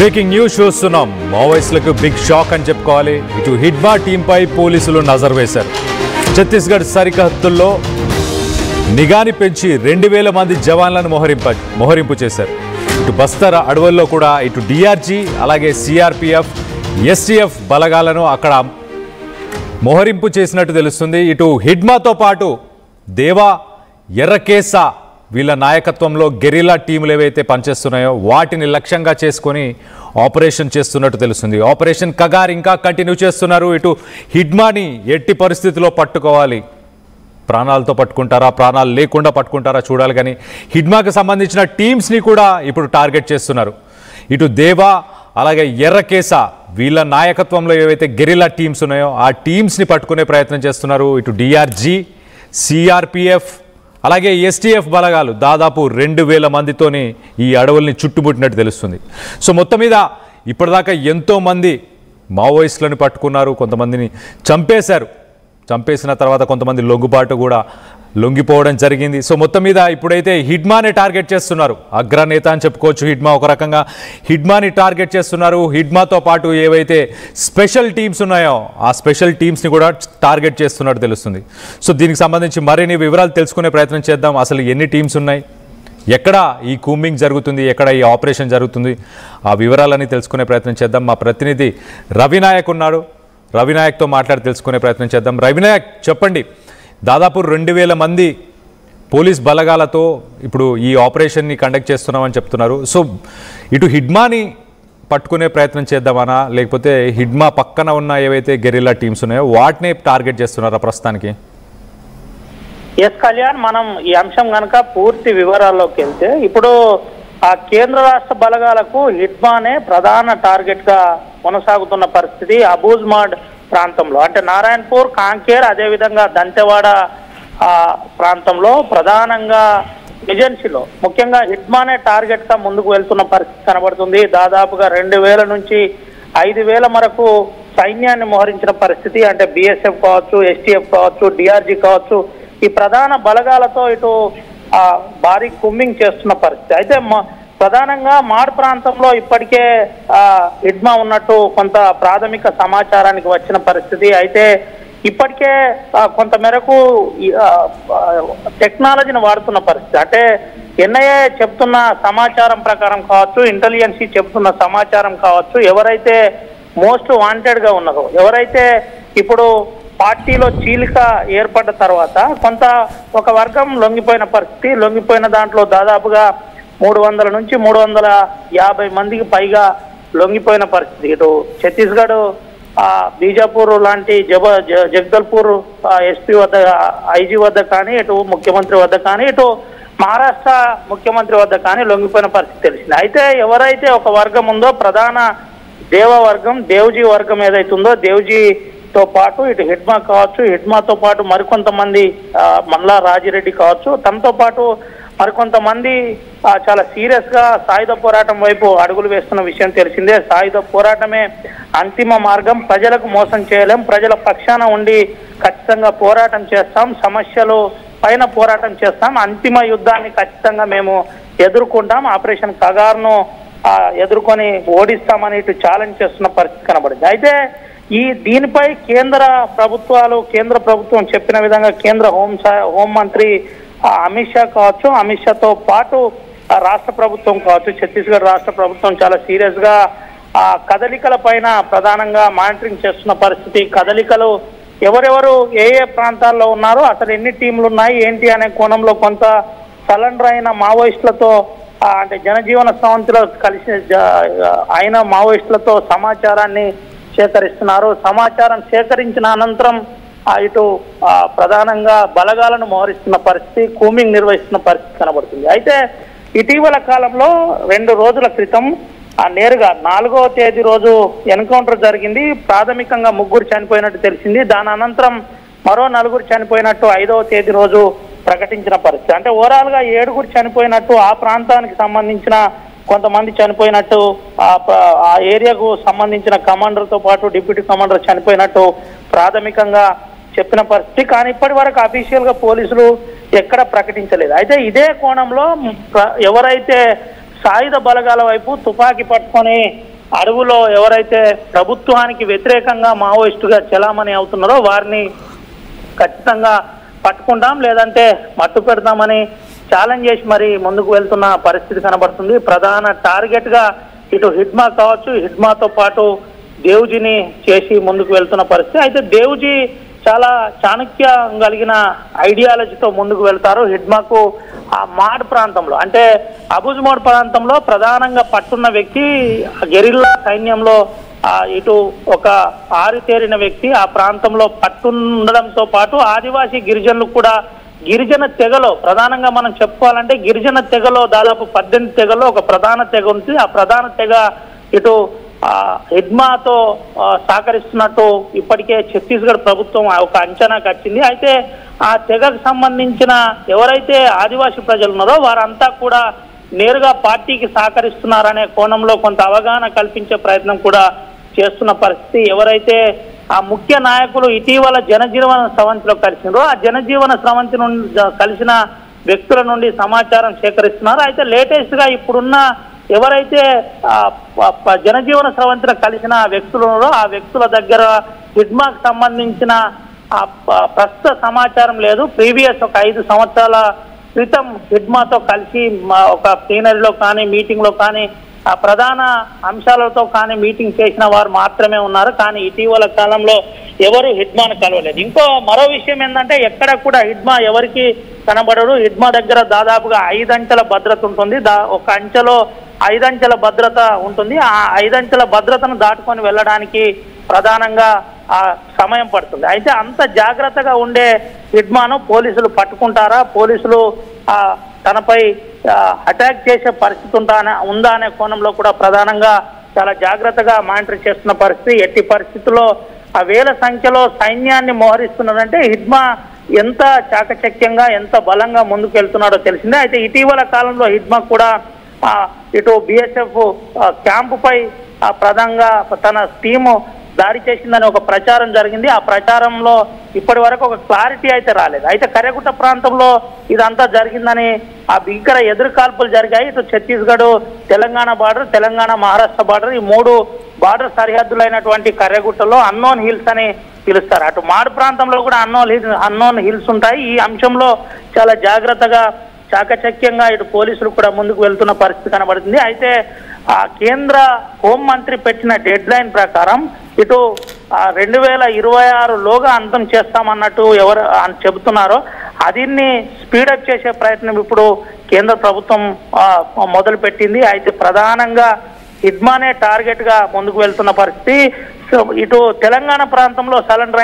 Breaking news చూస్తున్నాం. మావోయిస్టులకు big shock అని చెప్పుకోవాలి. ఇటు హిడ్మా టీంపై పోలీసులు నజర్ వేశారు. ఛత్తీస్గఢ్ సరిహద్దుల్లో నిఘాని పెంచి 2000 మంది జవాన్లను మోహరింపు చేశారు. ఇటు బస్తర్ అడవుల్లో కూడా ఇటు డిఆర్జీ అలాగే సిఆర్పిఎఫ్ ఎస్టీఎఫ్ బలగాలను అక్కడ మోహరింపు చేసినట్టు తెలుస్తుంది. ఇటు హిడ్మాతో పాటు దేవా ఎర్రకేసా వీళ్ళ నాయకత్వంలో గెరిల్లా టీములు ఏవైతే పనిచేస్తున్నాయో వాటిని లక్ష్యంగా చేసుకొని ఆపరేషన్ చేస్తున్నట్టు తెలుస్తుంది. ఆపరేషన్ కగార్ ఇంకా కంటిన్యూ చేస్తున్నారు. ఇటు హిడ్మాని ఎట్టి పరిస్థితిలో పట్టుకోవాలి. ప్రాణాలతో పట్టుకుంటారా, ప్రాణాలు లేకుండా పట్టుకుంటారా చూడాలి. కానీ హిడ్మాకి సంబంధించిన టీమ్స్ని కూడా ఇప్పుడు టార్గెట్ చేస్తున్నారు. ఇటు దేవా అలాగే ఎర్రకేసా వీళ్ళ నాయకత్వంలో ఏవైతే గెరిల్లా టీమ్స్ ఉన్నాయో ఆ టీమ్స్ని పట్టుకునే ప్రయత్నం చేస్తున్నారు. ఇటు డిఆర్జీ, సిఆర్పిఎఫ్ అలాగే ఎస్టీఎఫ్ బలగాలు దాదాపు 2000 మందితోని ఈ అడవుల్ని చుట్టుముట్టినట్టు తెలుస్తుంది. సో మొత్తం మీద ఇప్పటిదాకా ఎంతోమంది మావోయిస్టులను పట్టుకున్నారు, కొంతమందిని చంపేశారు. చంపేసిన తర్వాత కొంతమంది లొంగిపోవడం జరిగింది. సో మొత్తం మీద ఇప్పుడైతే హిడ్మాని టార్గెట్ చేస్తున్నారు. అగ్రనేత అని చెప్పుకోవచ్చు. హిడ్మా ఒక రకంగా హిడ్మాని టార్గెట్ చేస్తున్నారు. హిడ్మాతో పాటు ఏవైతే స్పెషల్ టీమ్స్ ఉన్నాయో ఆ స్పెషల్ టీమ్స్ని కూడా టార్గెట్ చేస్తున్నట్టు తెలుస్తుంది. సో దీనికి సంబంధించి మరిన్ని వివరాలు తెలుసుకునే ప్రయత్నం చేద్దాం. అసలు ఎన్ని టీమ్స్ ఉన్నాయి, ఎక్కడ ఈ కూంబింగ్ జరుగుతుంది, ఎక్కడ ఈ ఆపరేషన్ జరుగుతుంది, ఆ వివరాలన్నీ తెలుసుకునే ప్రయత్నం చేద్దాం. మా ప్రతినిధి రవినాయక్ ఉన్నాడు. రవినాయక్తో మాట్లాడి తెలుసుకునే ప్రయత్నం చేద్దాం. రవినాయక్ చెప్పండి, దాదాపు 2000 మంది పోలీస్ బలగాలతో ఇప్పుడు ఈ ఆపరేషన్ని కండక్ట్ చేస్తున్నామని చెప్తున్నారు. సో ఇటు హిడ్మాని పట్టుకునే ప్రయత్నం చేద్దామనా, లేకపోతే హిడ్మా పక్కన ఉన్న ఏవైతే గెరిల్లా టీమ్స్ ఉన్నాయో వాటిని టార్గెట్ చేస్తున్నారా ప్రస్తుతానికి? ఎస్ కళ్యాణ్, మనం ఈ అంశం కనుక పూర్తి వివరాల్లోకి వెళ్తే ఇప్పుడు ఆ కేంద్ర రాష్ట్ర బలగాలకు హిడ్మానే ప్రధాన టార్గెట్ గా కొనసాగుతున్న పరిస్థితి. అబూజ్మాడ్ ప్రాంతంలో అంటే నారాయణపూర్, కాంకేర్, అదేవిధంగా దంతెవాడ ప్రాంతంలో ప్రధానంగా ఏజెన్సీలో ముఖ్యంగా హిడ్మానే టార్గెట్ గా ముందుకు వెళ్తున్న పరిస్థితి కనబడుతుంది. దాదాపుగా 2000 నుంచి 5000 వరకు సైన్యాన్ని మోహరించిన పరిస్థితి. అంటే బిఎస్ఎఫ్ కావచ్చు, ఎస్టీఎఫ్ కావచ్చు, డిఆర్జీ కావచ్చు, ఈ ప్రధాన బలగాలతో ఇటు భారీ కుమ్మింగ్ చేస్తున్న పరిస్థితి. అయితే ప్రధానంగా మాడ్ ప్రాంతంలో ఇప్పటికే హిడ్మా ఉన్నట్టు కొంత ప్రాథమిక సమాచారానికి వచ్చిన పరిస్థితి. అయితే ఇప్పటికే కొంత మేరకు టెక్నాలజీని వాడుతున్న పరిస్థితి. అంటే ఎన్ఐఏ చెప్తున్న సమాచారం ప్రకారం కావచ్చు, ఇంటెలిజెన్సీ చెప్తున్న సమాచారం కావచ్చు, ఎవరైతే మోస్ట్ వాంటెడ్ గా ఉన్నారో, ఎవరైతే ఇప్పుడు పార్టీలో చీలిక ఏర్పడ్డ తర్వాత కొంత ఒక వర్గం లొంగిపోయిన పరిస్థితి. లొంగిపోయిన దాంట్లో దాదాపుగా 300 నుంచి 350 మందికి పైగా లొంగిపోయిన పరిస్థితి. ఇటు ఛత్తీస్గఢ్, బీజాపూర్ లాంటి జగదల్పూర్ ఎస్పీ వద్ద, ఐజీ వద్ద కానీ, ఇటు ముఖ్యమంత్రి వద్ద కానీ, ఇటు మహారాష్ట్ర ముఖ్యమంత్రి వద్ద కానీ లొంగిపోయిన పరిస్థితి తెలిసింది. అయితే ఎవరైతే ఒక వర్గం ఉందో ప్రధాన దేవ వర్గం, దేవ్జీ వర్గం ఏదైతే ఉందో, దేవ్జీతో పాటు ఇటు హిడ్మా కావచ్చు, హిడ్మాతో పాటు మరికొంతమంది మల్లా రాజిరెడ్డి కావచ్చు, తనతో పాటు మరికొంతమంది చాలా సీరియస్ గా సాయుధ పోరాటం వైపు అడుగులు వేస్తున్న విషయం తెలిసిందే. సాయుధ పోరాటమే అంతిమ మార్గం, ప్రజలకు మోసం చేయలేం, ప్రజల పక్షాన ఉండి ఖచ్చితంగా పోరాటం చేస్తాం, సమస్యలు పైన పోరాటం చేస్తాం, అంతిమ యుద్ధాన్ని ఖచ్చితంగా మేము ఎదుర్కొంటాం, ఆపరేషన్ కగార్ను ఎదుర్కొని ఓడిస్తామని ఇటు ఛాలెంజ్ చేస్తున్న పరిస్థితి కనబడింది. అయితే దీనిపై కేంద్ర ప్రభుత్వం చెప్పిన విధంగా కేంద్ర హోంమంత్రి అమిత్ షా కావచ్చు, అమిత్ షాతో పాటు రాష్ట్ర ప్రభుత్వం కావచ్చు, ఛత్తీస్గఢ్ రాష్ట్ర ప్రభుత్వం చాలా సీరియస్ గా కదలికల పైన ప్రధానంగా మానిటరింగ్ చేస్తున్న పరిస్థితి. కదలికలు ఎవరెవరు ఏ ప్రాంతాల్లో ఉన్నారో, అసలు ఎన్ని టీంలు ఉన్నాయి ఏంటి అనే కోణంలో కొంత సరెండర్ అయిన మావోయిస్టులతో అంటే జనజీవన స్రవంతిలో కలిసి అయిన మావోయిస్టులతో సమాచారాన్ని సేకరిస్తున్నారు. సమాచారం సేకరించిన అనంతరం ఇటు ప్రధానంగా బలగాలను మోహరిస్తున్న పరిస్థితి, కూంబింగ్ నిర్వహిస్తున్న పరిస్థితి కనబడుతుంది. అయితే ఇటీవల కాలంలో 2 రోజుల క్రితం నేరుగా 4వ తేదీ రోజు ఎన్కౌంటర్ జరిగింది. ప్రాథమికంగా 3 చనిపోయినట్టు తెలిసింది. దాని అనంతరం మరో 4 చనిపోయినట్టు 5వ తేదీ రోజు ప్రకటించిన పరిస్థితి. అంటే ఓవరాల్ గా 7 చనిపోయినట్టు, ఆ ప్రాంతానికి సంబంధించిన కొంతమంది చనిపోయినట్టు, ఆ ఏరియాకు సంబంధించిన కమాండర్తో పాటు డిప్యూటీ కమాండర్ చనిపోయినట్టు ప్రాథమికంగా చెప్పిన పరిస్థితి. కానీ ఇప్పటి వరకు అఫీషియల్ గా పోలీసులు ఎక్కడ ప్రకటించలేదు. అయితే ఇదే కోణంలో ఎవరైతే సాయుధ బలగాల వైపు తుపాకీ పట్టుకొని అడవులో ఎవరైతే ప్రభుత్వానికి వ్యతిరేకంగా మావోయిస్టుగా చలామణి అవుతున్నారో వారిని ఖచ్చితంగా పట్టుకుంటాం, లేదంటే మట్టు పెడతామని ఛాలెంజ్ చేసి మరి ముందుకు వెళ్తున్న పరిస్థితి కనబడుతుంది. ప్రధాన టార్గెట్ గా ఇటు హిడ్మా కావచ్చు, హిడ్మాతో పాటు దేవుజీని చేసి ముందుకు వెళ్తున్న పరిస్థితి. అయితే దేవుజీ చాలా చాణక్యం కలిగిన ఐడియాలజీతో ముందుకు వెళ్తారు. హిడ్మాకు ఆ మాడ్ ప్రాంతంలో అంటే అబుజ్మోడ్ ప్రాంతంలో ప్రధానంగా పట్టున్న వ్యక్తి గెరిల్లా సైన్యంలో ఇటు ఒక ఆరితేరిన వ్యక్తి. ఆ ప్రాంతంలో పట్టుండడంతో పాటు ఆదివాసీ గిరిజనులు కూడా గిరిజన తెగలో ప్రధానంగా మనం చెప్పుకోవాలంటే గిరిజన తెగలో దాదాపు 18 తెగలో ఒక ప్రధాన తెగ ఉంది. ఆ ప్రధాన తెగ ఇటు హిడ్మాతో సహకరిస్తున్నట్టు ఇప్పటికే ఛత్తీస్గఢ్ ప్రభుత్వం ఒక అంచనాకు వచ్చింది. అయితే ఆ తెగకు సంబంధించిన ఎవరైతే ఆదివాసీ ప్రజలు ఉన్నారో వారంతా కూడా నేరుగా పార్టీకి సహకరిస్తున్నారనే కోణంలో కొంత అవగాహన కల్పించే ప్రయత్నం కూడా చేస్తున్న పరిస్థితి. ఎవరైతే ఆ ముఖ్య నాయకులు ఇటీవల జనజీవన స్రవంతిలో కలిసినారో ఆ జనజీవన స్రవంతి నుండి కలిసిన వ్యక్తుల నుండి సమాచారం సేకరిస్తున్నారు. అయితే లేటెస్ట్ గా ఇప్పుడున్న ఎవరైతే జనజీవన స్రవంతిలో కలిసిన వ్యక్తులు ఉన్నారో ఆ వ్యక్తుల దగ్గర హిడ్మాకు సంబంధించిన ప్రస్తుత సమాచారం లేదు. ప్రీవియస్ ఒక 5 సంవత్సరాల క్రితం హిడ్మాతో కలిసి ఒక ప్లీనరీలో కానీ మీటింగ్ లో కానీ ఆ ప్రధాన అంశాలతో కానీ మీటింగ్ చేసిన వారు మాత్రమే ఉన్నారు. కానీ ఇటీవల కాలంలో ఎవరు హిడ్మాను కలవలేదు. మరో విషయం ఏంటంటే ఎక్కడ కూడా హిడ్మా ఎవరికి కనబడరు. హిడ్మా దగ్గర దాదాపుగా 5 అంచెల భద్రత ఉంటుంది. ఒక అంచెలో 5 అంచెల భద్రత ఉంటుంది. ఆ 5 అంచెల భద్రతను దాటుకొని వెళ్ళడానికి ప్రధానంగా సమయం పడుతుంది. అయితే అంత జాగ్రత్తగా ఉండే హిడ్మాను పోలీసులు పట్టుకుంటారా, పోలీసులు తనపై అటాక్ చేసే పరిస్థితి ఉందా అనే కోణంలో కూడా ప్రధానంగా చాలా జాగ్రత్తగా మానిటర్ చేస్తున్న పరిస్థితి. ఎట్టి పరిస్థితుల్లో ఆ వేల సంఖ్యలో సైన్యాన్ని మోహరిస్తున్నారంటే హిడ్మా ఎంత చాకచక్యంగా ఎంత బలంగా ముందుకు వెళ్తున్నాడో తెలిసిందే. అయితే ఇటీవల కాలంలో హిడ్మా కూడా ఇటు బిఎస్ఎఫ్ క్యాంపుపై ప్రధానంగా తన టీము దాడి చేసిందని ఒక ప్రచారం జరిగింది. ఆ ప్రచారంలో ఇప్పటి వరకు ఒక క్లారిటీ అయితే రాలేదు. అయితే కర్యగుట్ట ప్రాంతంలో ఇదంతా జరిగిందని ఆ భీకర ఎదురుకాల్పులు జరిగాయి. ఇటు ఛత్తీస్గఢ్ తెలంగాణ బార్డర్, తెలంగాణ మహారాష్ట్ర బార్డర్, ఈ 3 బార్డర్ సరిహద్దులైనటువంటి కర్యగుట్టలో అన్నోన్ హిల్స్ అని పిలుస్తారు. అటు మాడు ప్రాంతంలో కూడా అన్నోన్ హిల్స్ ఉంటాయి. ఈ అంశంలో చాలా జాగ్రత్తగా చాకచక్యంగా ఇటు పోలీసులు కూడా ముందుకు వెళ్తున్న పరిస్థితి కనబడుతుంది. అయితే కేంద్ర హోంమంత్రి పెట్టిన డెడ్ లైన్ ప్రకారం ఇటు 2026లోగా అంతం చేస్తామన్నట్టు ఎవరు చెబుతున్నారో దీన్ని స్పీడప్ చేసే ప్రయత్నం ఇప్పుడు కేంద్ర ప్రభుత్వం మొదలు పెట్టింది. అయితే ప్రధానంగా హిడ్మానే టార్గెట్ గా ముందుకు వెళ్తున్న పరిస్థితి. ఇటు తెలంగాణ ప్రాంతంలో సరెండర్